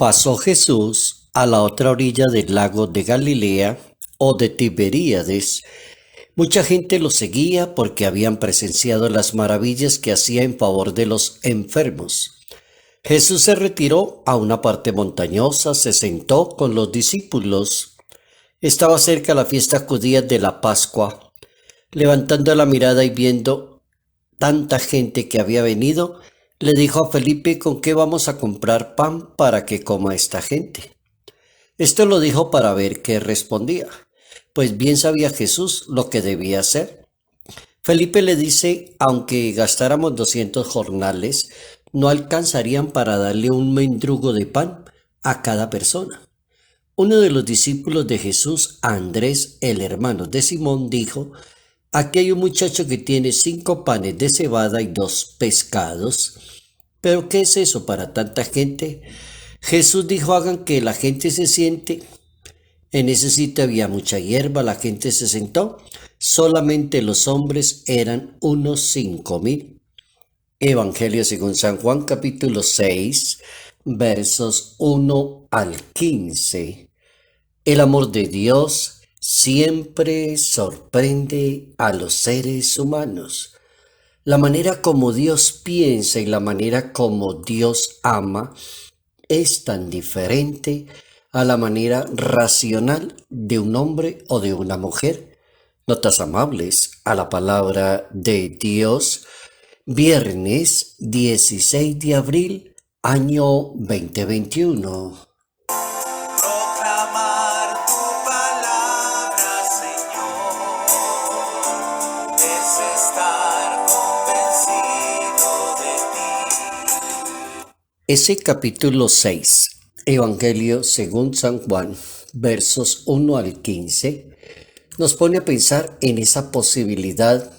Pasó Jesús a la otra orilla del lago de Galilea o de Tiberíades. Mucha gente lo seguía porque habían presenciado las maravillas que hacía en favor de los enfermos. Jesús se retiró a una parte montañosa, se sentó con los discípulos. Estaba cerca la fiesta judía de la Pascua. Levantando la mirada y viendo tanta gente que había venido, le dijo a Felipe: ¿con qué vamos a comprar pan para que coma esta gente? Esto lo dijo para ver qué respondía, pues bien sabía Jesús lo que debía hacer. Felipe le dice: aunque gastáramos 200 jornales, no alcanzarían para darle un mendrugo de pan a cada persona. Uno de los discípulos de Jesús, Andrés, el hermano de Simón, dijo: aquí hay un muchacho que tiene 5 panes de cebada y 2 pescados. ¿Pero qué es eso para tanta gente? Jesús dijo: hagan que la gente se siente. En ese sitio había mucha hierba, la gente se sentó. Solamente los hombres eran unos 5.000. Evangelio según San Juan, capítulo 6, versos 1 al 15. El amor de Dios siempre sorprende a los seres humanos. La manera como Dios piensa y la manera como Dios ama es tan diferente a la manera racional de un hombre o de una mujer. Notas amables a la palabra de Dios. Viernes 16 de abril, año 2021. Proclamar tu palabra, Señor, es estar convencido de ti. Ese capítulo 6, Evangelio según San Juan, versos 1 al 15, nos pone a pensar en esa posibilidad,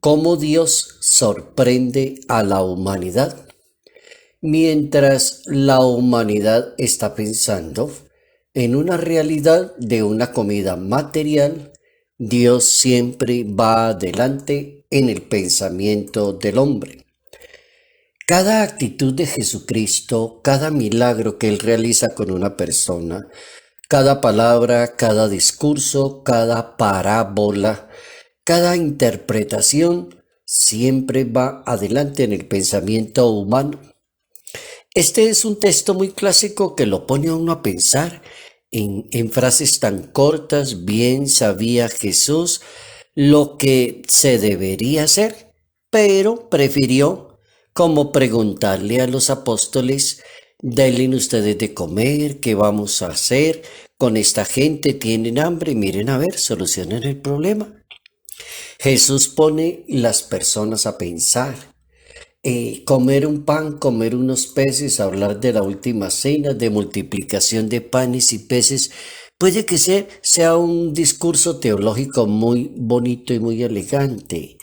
cómo Dios sorprende a la humanidad. Mientras la humanidad está pensando en una realidad de una comida material, Dios siempre va adelante en el pensamiento del hombre. Cada actitud de Jesucristo, cada milagro que Él realiza con una persona, cada palabra, cada discurso, cada parábola, cada interpretación, siempre va adelante en el pensamiento humano. Este es un texto muy clásico que lo pone a uno a pensar en frases tan cortas. Bien sabía Jesús lo que se debería hacer, pero prefirió como preguntarle a los apóstoles: denle ustedes de comer, ¿qué vamos a hacer con esta gente? Tienen hambre, miren a ver, solucionen el problema. Jesús pone las personas a pensar. Comer un pan, comer unos peces, hablar de la última cena, de multiplicación de panes y peces, puede que sea un discurso teológico muy bonito y muy elegante,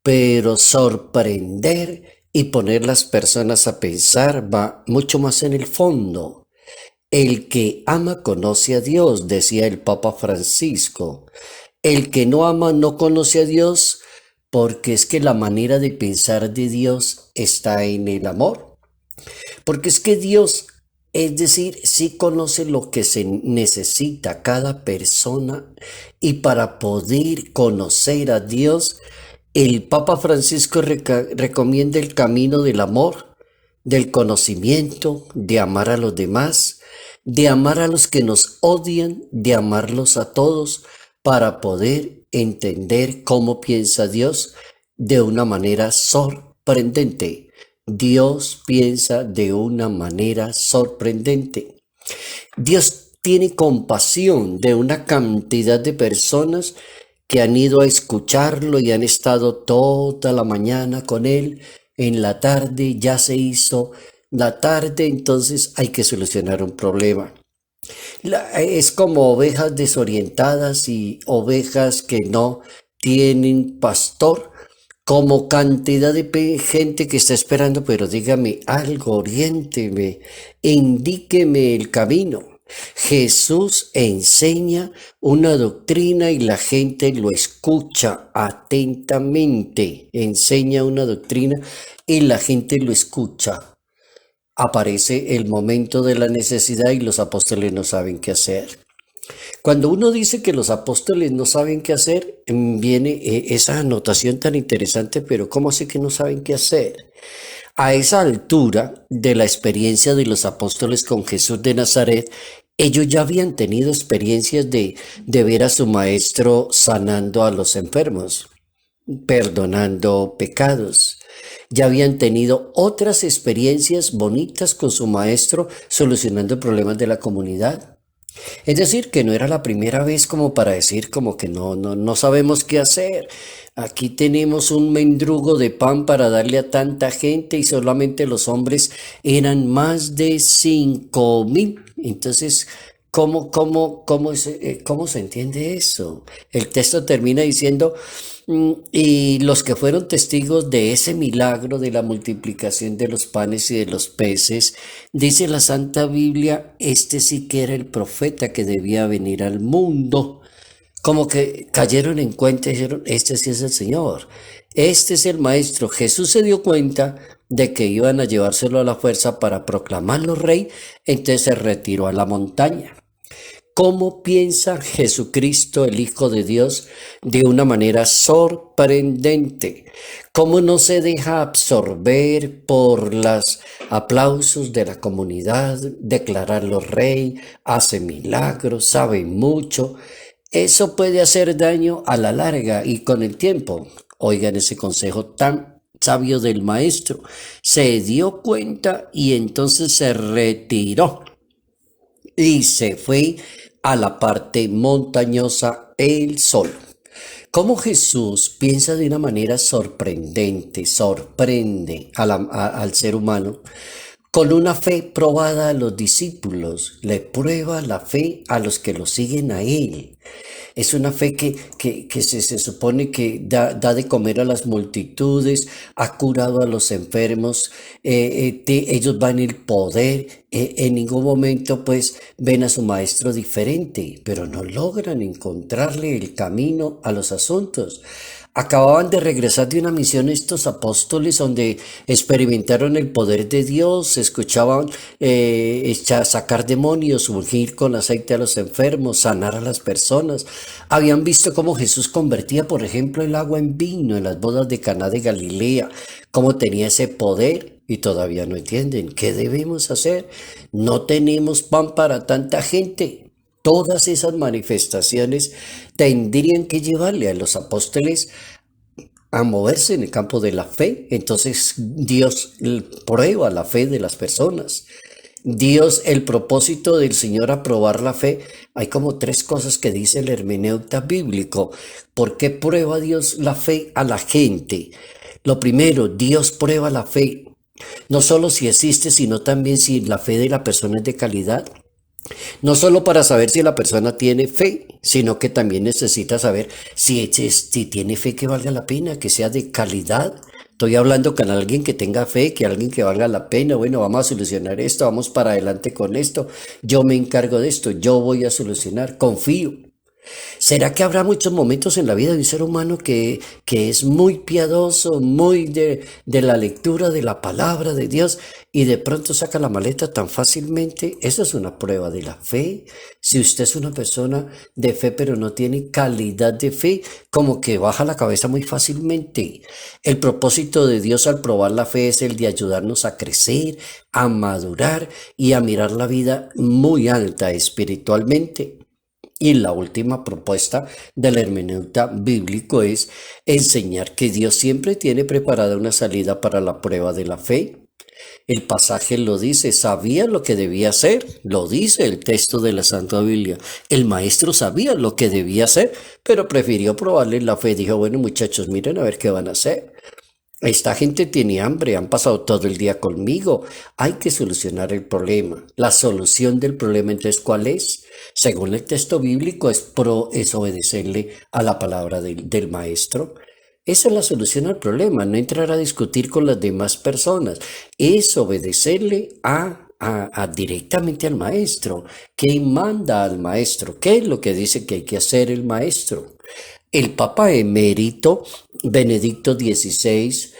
pero sorprender y poner las personas a pensar va mucho más en el fondo. El que ama conoce a Dios, decía el Papa Francisco. El que no ama no conoce a Dios, porque es que la manera de pensar de Dios está en el amor. Porque es que Dios, es decir, sí conoce lo que se necesita cada persona, y para poder conocer a Dios, el Papa Francisco recomienda el camino del amor, del conocimiento, de amar a los demás, de amar a los que nos odian, de amarlos a todos, para poder entender cómo piensa Dios de una manera sorprendente. Dios piensa de una manera sorprendente. Dios tiene compasión de una cantidad de personas que han ido a escucharlo y han estado toda la mañana con él. En la tarde ya se hizo la tarde, entonces hay que solucionar un problema. Es como ovejas desorientadas y ovejas que no tienen pastor, como cantidad de gente que está esperando: pero dígame algo, oriénteme, indíqueme el camino. Jesús enseña una doctrina y la gente lo escucha atentamente. Enseña una doctrina y la gente lo escucha. aparece el momento de la necesidad y los apóstoles no saben qué hacer. Cuando uno dice que los apóstoles no saben qué hacer, viene esa anotación tan interesante, pero ¿cómo así que no saben qué hacer? A esa altura de la experiencia de los apóstoles con Jesús de Nazaret, ellos ya habían tenido experiencias de ver a su maestro sanando a los enfermos, perdonando pecados. Ya habían tenido otras experiencias bonitas con su maestro solucionando problemas de la comunidad. Es decir, que no era la primera vez como para decir como que no sabemos qué hacer. Aquí tenemos un mendrugo de pan para darle a tanta gente y solamente los hombres eran más de 5.000. Entonces, ¿cómo se entiende eso? El texto termina diciendo, y los que fueron testigos de ese milagro de la multiplicación de los panes y de los peces, dice la Santa Biblia, este sí que era el profeta que debía venir al mundo. Como que cayeron en cuenta y dijeron, este sí es el Señor, este es el Maestro. Jesús se dio cuenta de que iban a llevárselo a la fuerza para proclamarlo rey, entonces se retiró a la montaña. ¿Cómo piensa Jesucristo, el Hijo de Dios, de una manera sorprendente? ¿Cómo no se deja absorber por los aplausos de la comunidad, declararlo rey, hace milagros, sabe mucho? Eso puede hacer daño a la larga y con el tiempo. Oigan ese consejo tan sabio del maestro. Se dio cuenta y entonces se retiró y se fue a la parte montañosa él solo. Como Jesús piensa de una manera sorprendente, sorprende al ser humano, con una fe probada a los discípulos, le prueba la fe a los que lo siguen a él. Es una fe que se supone que da de comer a las multitudes, ha curado a los enfermos, ellos van en el poder, en ningún momento pues ven a su maestro diferente, pero no logran encontrarle el camino a los asuntos. Acababan de regresar de una misión estos apóstoles donde experimentaron el poder de Dios, escuchaban sacar demonios, ungir con aceite a los enfermos, sanar a las personas. Habían visto cómo Jesús convertía, por ejemplo, el agua en vino en las bodas de Caná de Galilea, cómo tenía ese poder y todavía no entienden. ¿Qué debemos hacer? No tenemos pan para tanta gente. Todas esas manifestaciones tendrían que llevarle a los apóstoles a moverse en el campo de la fe. Entonces Dios prueba la fe de las personas. Dios, el propósito del Señor a probar la fe, hay como tres cosas que dice el hermeneuta bíblico. ¿Por qué prueba Dios la fe a la gente? Lo primero, Dios prueba la fe, no solo si existe, sino también si la fe de la persona es de calidad. No solo para saber si la persona tiene fe, sino que también necesita saber si tiene fe que valga la pena, que sea de calidad. Estoy hablando con alguien que tenga fe, que alguien que valga la pena. Bueno, vamos a solucionar esto, vamos para adelante con esto. Yo me encargo de esto, yo voy a solucionar, confío. ¿Será que habrá muchos momentos en la vida de un ser humano que es muy piadoso, muy de la lectura de la palabra de Dios y de pronto saca la maleta tan fácilmente? Esa es una prueba de la fe. Si usted es una persona de fe pero no tiene calidad de fe, como que baja la cabeza muy fácilmente. El propósito de Dios al probar la fe es el de ayudarnos a crecer, a madurar y a mirar la vida muy alta espiritualmente. Y la última propuesta del hermeneuta bíblico es enseñar que Dios siempre tiene preparada una salida para la prueba de la fe. El pasaje lo dice, sabía lo que debía hacer, lo dice el texto de la Santa Biblia. El maestro sabía lo que debía hacer, pero prefirió probarle la fe. Dijo, bueno muchachos, miren a ver qué van a hacer. Esta gente tiene hambre, han pasado todo el día conmigo. Hay que solucionar el problema. La solución del problema, entonces, ¿cuál es? Según el texto bíblico, es obedecerle a la palabra del maestro. Esa es la solución al problema, no entrar a discutir con las demás personas. Es obedecerle directamente al maestro. ¿Qué manda al maestro? ¿Qué es lo que dice que hay que hacer el maestro? El Papa emérito Benedicto XVI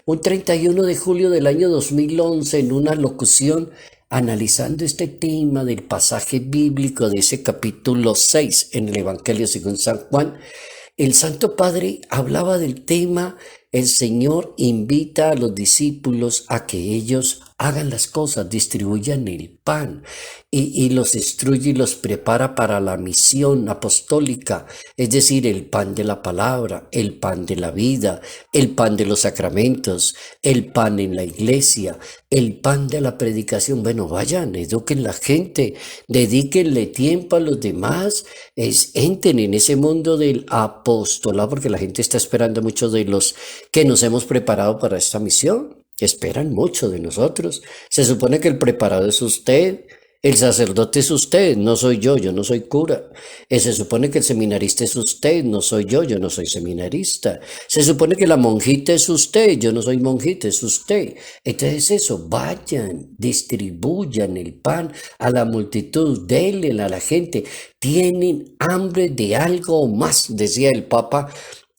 un 31 de julio del año 2011 en una locución analizando este tema del pasaje bíblico de ese capítulo 6 en el Evangelio según San Juan. El Santo Padre hablaba del tema, el Señor invita a los discípulos a que ellos hagan las cosas, distribuyan el pan y los instruye y los prepara para la misión apostólica, es decir, el pan de la palabra, el pan de la vida, el pan de los sacramentos, el pan en la iglesia, el pan de la predicación. Bueno, vayan, eduquen la gente, dedíquenle tiempo a los demás, entren en ese mundo del apostolado, porque la gente está esperando mucho de los que nos hemos preparado para esta misión. Esperan mucho de nosotros. Se supone que el preparado es usted, el sacerdote es usted, no soy yo no soy cura. Se supone que el seminarista es usted, no soy yo no soy seminarista. Se supone que la monjita es usted, yo no soy monjita, es usted. Entonces eso, vayan, distribuyan el pan a la multitud, denle a la gente. Tienen hambre de algo más, decía el Papa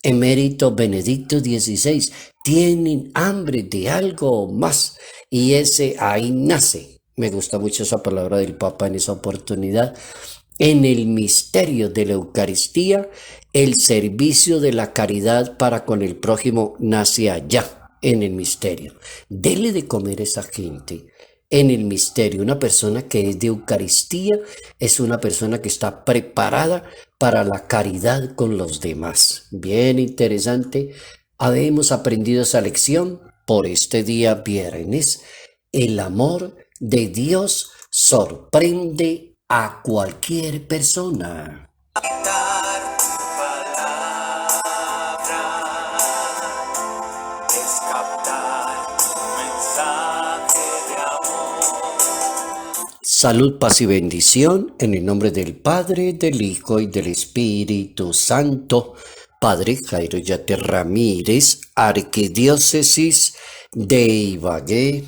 Emérito Benedicto XVI, tienen hambre de algo más y ese ahí nace. Me gusta mucho esa palabra del Papa en esa oportunidad. En el misterio de la Eucaristía, el servicio de la caridad para con el prójimo nace allá, en el misterio. Dele de comer a esa gente. En el misterio, una persona que es de Eucaristía es una persona que está preparada para la caridad con los demás. Bien interesante. Habemos aprendido esa lección por este día viernes. El amor de Dios sorprende a cualquier persona. Dar tu palabra es captar un mensaje de amor. Salud, paz y bendición en el nombre del Padre, del Hijo y del Espíritu Santo. Padre Jairo Yate Ramírez, Arquidiócesis de Ibagué,